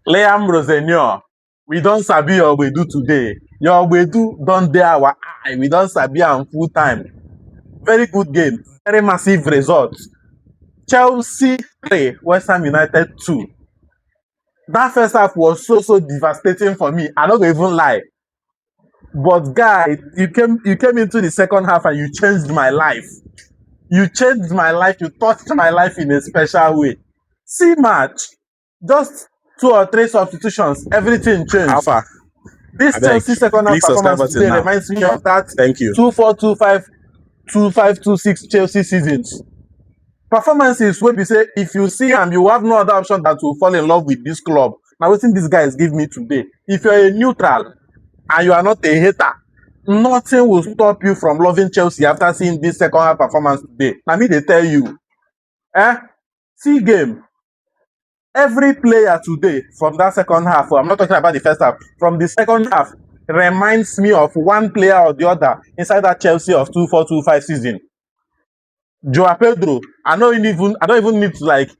Liam Rosenio, we don't sabi your do today. Your do don't dare our eye. We don't sabi am full time. Very good game. Very massive result. Chelsea 3, Westham United 2. That first half was so devastating for me. I don't even lie. But guy, you came into the second half and you changed my life. You changed my life. You touched my life in a special way. See match, just 2 or 3 substitutions, everything changed. Alpha. This Chelsea second half performance today reminds me of that Thank you. 2-4-2-5, 2-5-2-6 Chelsea seasons. Performances wey be say if you see am, you have no other option than to fall in love with this club. Na wetin these guys give me today. If you're a neutral and you are not a hater, nothing will stop you from loving Chelsea after seeing this second half performance today. Na me dey tell you. See game. Every player today from that second half, I'm not talking about the first half, from the second half reminds me of one player or the other inside that Chelsea of 2-4-2-5 season. Joao Pedro, I don't even need to like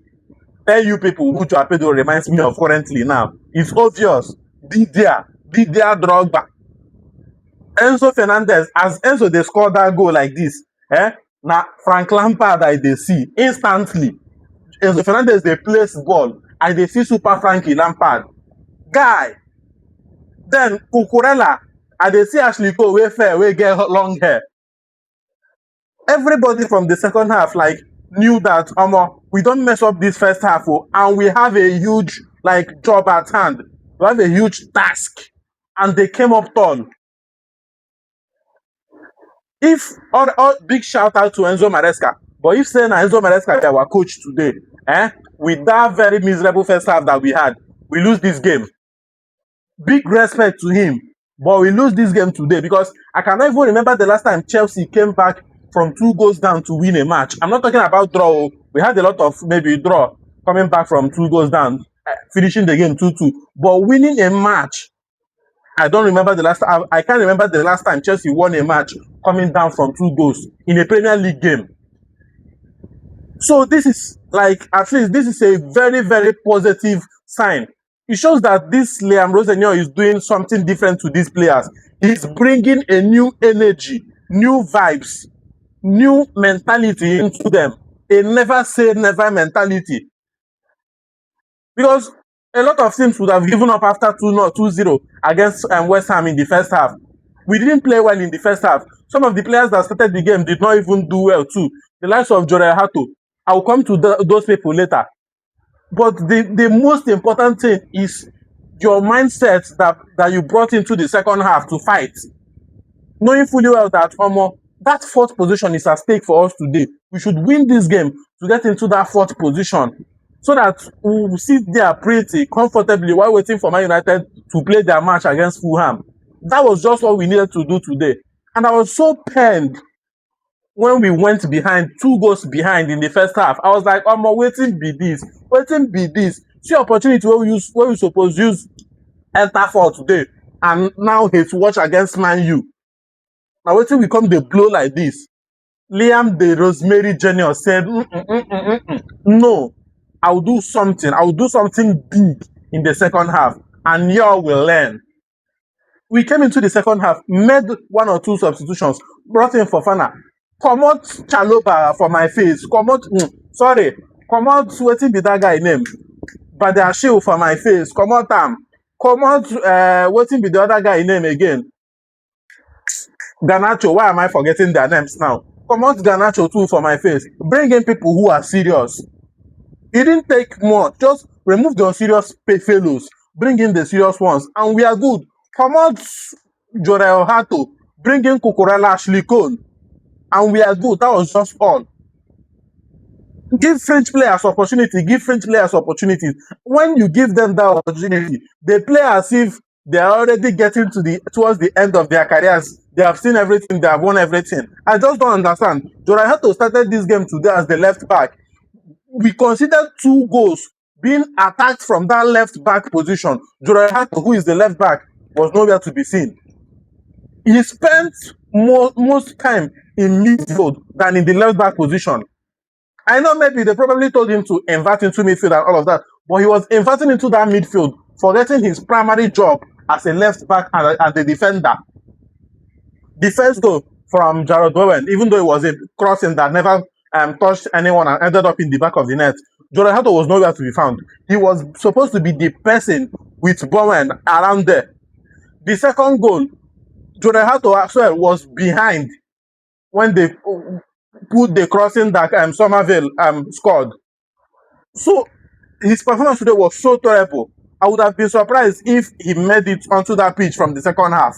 tell you people who Joao Pedro reminds me of currently now. It's obvious. Didier Drogba. Enzo Fernandez, as Enzo they score that goal like this, now Frank Lampard I they see instantly. Enzo Fernandez they place ball, I they see Super Frankie Lampard. Guy. Then Cucurella, I they see Ashley Cole way fair, way get long hair. Everybody from the second half like knew that we don't mess up this first half, and we have a huge like job at hand. We have a huge task, and they came up tall. If all big shout out to Enzo Maresca, but if saying Enzo Maresca is our coach today, with that very miserable first half that we had, we lose this game. Big respect to him, but we lose this game today because I cannot even remember the last time Chelsea came back from 2 goals down to win a match. I'm not talking about draw. We had a lot of maybe draw coming back from 2 goals down, finishing the game 2-2. But winning a match, I don't remember the last time. I can't remember the last time Chelsea won a match coming down from 2 goals in a Premier League game. So this is like, at least this is a very, very positive sign. It shows that this Liam Rosenio is doing something different to these players. He's bringing a new energy, new vibes, new mentality into them. A never say never mentality. Because a lot of teams would have given up after 2-0 against West Ham in the first half. We didn't play well in the first half. Some of the players that started the game did not even do well too. The likes of Jorel Hato. I will come to those people later. But the most important thing is your mindset that you brought into the second half to fight. Knowing fully well that that 4th position is at stake for us today. We should win this game to get into that 4th position so that we will sit there pretty comfortably while waiting for Man United to play their match against Fulham. That was just what we needed to do today. And I was so pained when we went behind, 2 goals behind in the first half. I was like, waiting be this. See opportunity where we supposed to use enter for today. And now hate watch against Man U. Now waiting we come the blow like this. Liam the Rosemary Jr. said, no, I'll do something. I'll do something big in the second half. And y'all will learn. We came into the second half, made 1 or 2 substitutions, brought in Fofana. Come out Chaloba for my face. Come out, waiting be that guy name. Badiashile for my face. Come out waiting be the other guy name again. Garnacho, why am I forgetting their names now? Come out Garnacho too for my face. Bring in people who are serious. It didn't take more. Just remove the unserious fellows. Bring in the serious ones. And we are good. Come out Jorel Hato. Bring in Cucurella, Ashley Cole. And we are good. That was just all. Give French players opportunity. Give French players opportunities. When you give them that opportunity, they play as if they are already getting towards the end of their careers. They have seen everything. They have won everything. I just don't understand. Jorel Hato started this game today as the left back. We considered 2 goals being attacked from that left back position. Jorel Hato, who is the left back, was nowhere to be seen. He spent most time in midfield than in the left back position. I know maybe they probably told him to invert into midfield and all of that, but he was inverting into that midfield forgetting his primary job as a left back and a defender. The first goal from Jared Bowen, even though it was a crossing that never touched anyone and ended up in the back of the net, Jordan Hato was nowhere to be found. He was supposed to be the person with Bowen around there. The second goal, Jordan Hato as well was behind when they put the crossing that Somerville scored. So his performance today was so terrible. I would have been surprised if he made it onto that pitch from the second half.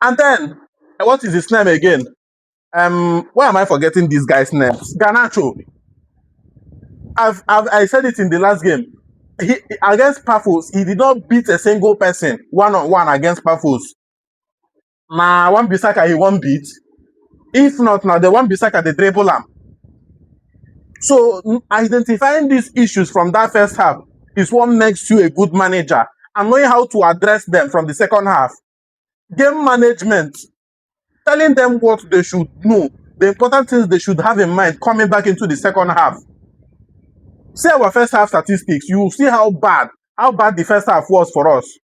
And then, what is his name again? Why am I forgetting this guy's name? Ganacho. I said it in the last game. He against Pafos, he did not beat a single person one-on-one against Pafos. Now, one Bisaka he won't beat. If not, now the one Bisaka the dribble him. So identifying these issues from that first half is what makes you a good manager, and knowing how to address them from the second half. Game management, telling them what they should know, the important things they should have in mind coming back into the second half. See our first half statistics, you will see how bad the first half was for us.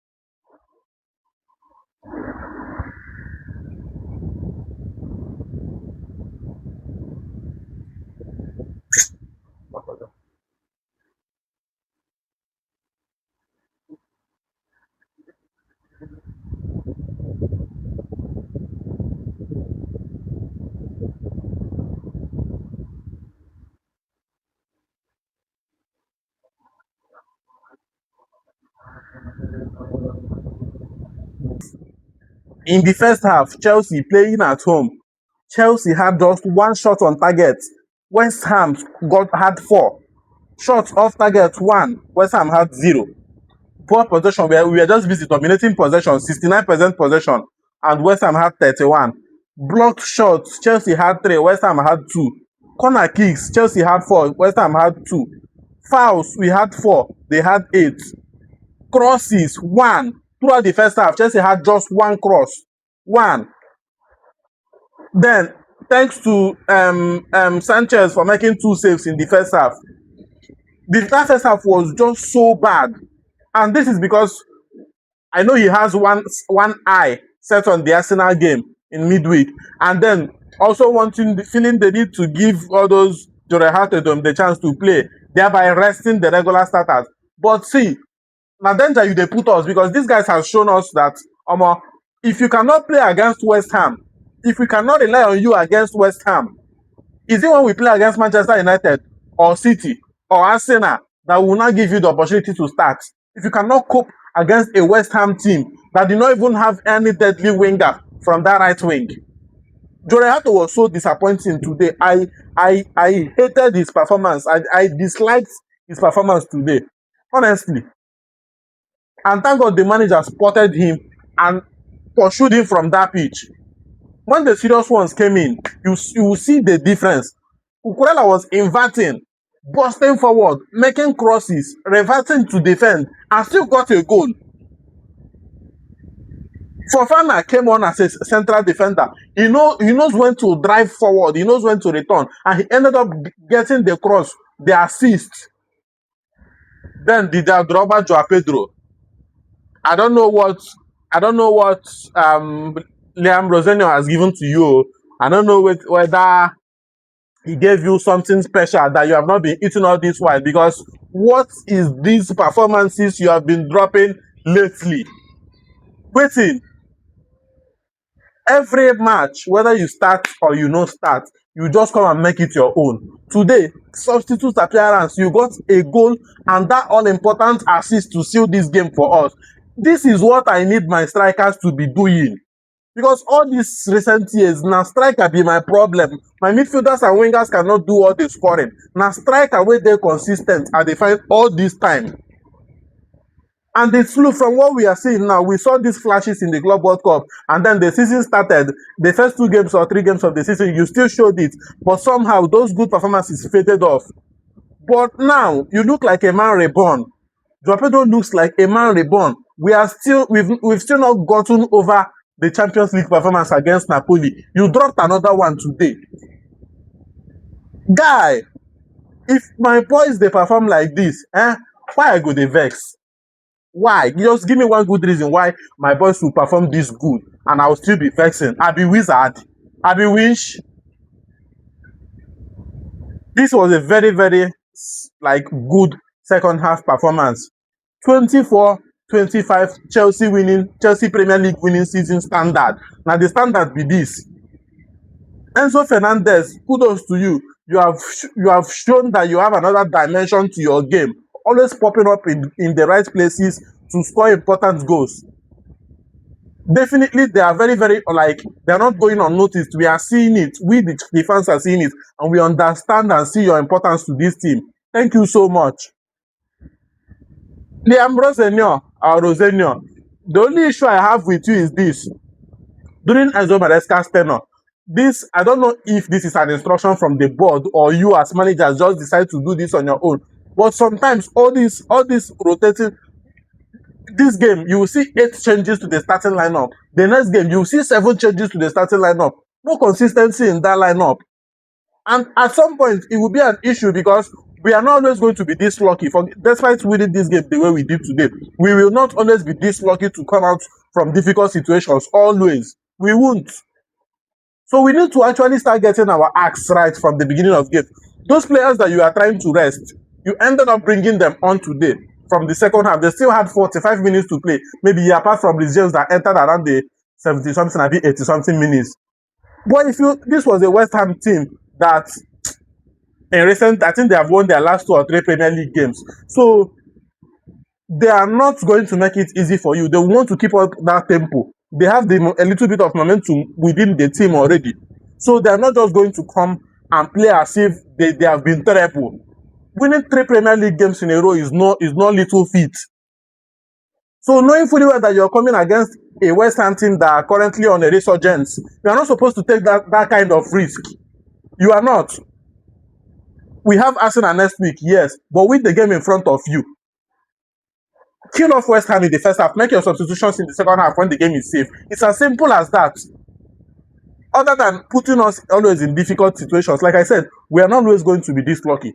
In the first half, Chelsea playing at home, Chelsea had just one shot on target. West Ham had 4 shots off target, 1. West Ham had 0. Poor possession, we were just busy dominating possession, 69% possession, and West Ham had 31. Blocked shots, Chelsea had 3, West Ham had 2. Corner kicks, Chelsea had 4, West Ham had 2. Fouls, we had 4, they had 8. Crosses, 1. Throughout the first half, Chelsea had just 1 cross. 1. Then, thanks to Sanchez for making 2 saves in the first half. That first half was just so bad. And this is because I know he has one eye set on the Arsenal game in midweek. And then also feeling the need to give all those Jordan Hato the chance to play, thereby resting the regular starters. But see, now danger you they put us, because these guys have shown us that if you cannot play against West Ham, if we cannot rely on you against West Ham, is it when we play against Manchester United or City or Arsenal that will not give you the opportunity to start? If you cannot cope against a West Ham team that did not even have any deadly winger from that right wing. Jordan Hato was so disappointing today. I hated his performance. I disliked his performance today, honestly. And thank God the manager spotted him and pursued him from that pitch. When the serious ones came in, you will see the difference. Cucurella was inverting, busting forward, making crosses, reverting to defend, and still got a goal. Fofana came on as a central defender. He knows when to drive forward, he knows when to return, and he ended up getting the cross, the assist. Then Didier Drogba, Joao Pedro. I don't know what Liam Rosenio has given to you. I don't know whether he gave you something special that you have not been eating all this while, because what is these performances you have been dropping lately? Waiting. Every match, whether you start or you no start, you just come and make it your own. Today, substitute appearance, you got a goal and that all-important assist to seal this game for us. This is what I need my strikers to be doing. Because all these recent years, now striker be my problem. My midfielders and wingers cannot do all the scoring. Now striker where they're consistent and they find all this time. And it's true from what we are seeing now. We saw these flashes in the Club World Cup, and then the season started. The first 2 games or 3 games of the season, you still showed it, but somehow those good performances faded off. But now you look like a man reborn. Joao Pedro looks like a man reborn. We've still not gotten over the Champions League performance against Napoli. You dropped another one today. Guy, if my boys they perform like this, Why I go dey vex? Why? Just give me one good reason why my boys will perform this good and I will still be vexing. I be wizard. I be winch. This was a very, very like good second half performance. 24-25 Chelsea Premier League winning season standard. Now the standard be this. Enzo Fernandez, kudos to you. You have shown that you have another dimension to your game, always popping up in the right places to score important goals. Definitely, they are very, very like they are not going unnoticed. We are seeing it. We the fans are seeing it, and we understand and see your importance to this team. Thank you so much. Liam Rosenio or Rosenio. The only issue I have with you is this. During Enzo Maresca's tenure, this I don't know if this is an instruction from the board or you as managers just decide to do this on your own. But sometimes all this rotating this game, you will see 8 changes to the starting lineup. The next game, you will see 7 changes to the starting lineup. No consistency in that lineup. And at some point, it will be an issue because we are not always going to be this lucky. Despite winning this game the way we did today, we will not always be this lucky to come out from difficult situations. Always. We won't. So we need to actually start getting our acts right from the beginning of the game. Those players that you are trying to rest, you ended up bringing them on today from the second half. They still had 45 minutes to play. Maybe apart from the James that entered around the 70 something, I think 80 something minutes. But this was a West Ham team that in recent, I think they have won their last 2 or 3 Premier League games. So they are not going to make it easy for you. They want to keep up that tempo. They have a little bit of momentum within the team already. So they are not just going to come and play as if they have been terrible. Winning 3 Premier League games in a row is not little feat. So knowing fully well that you're coming against a West Ham team that are currently on a resurgence, you are not supposed to take that kind of risk. You are not. We have Arsenal next week, yes, but win the game in front of you. Kill off West Ham in the first half. Make your substitutions in the second half when the game is safe. It's as simple as that. Other than putting us always in difficult situations, like I said, we are not always going to be this lucky.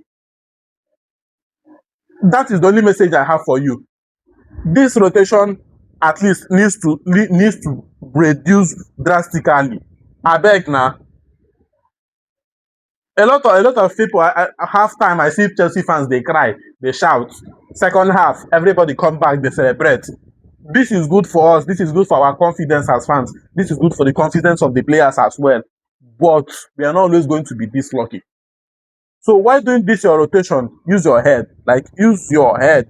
That is the only message I have for you. This rotation at least needs to reduce drastically. Abeg na. A lot of people, half time I see Chelsea fans, they cry, they shout. Second half, everybody come back, they celebrate. This is good for us. This is good for our confidence as fans. This is good for the confidence of the players as well. But we are not always going to be this lucky. So while doing this your rotation, use your head. Like, use your head.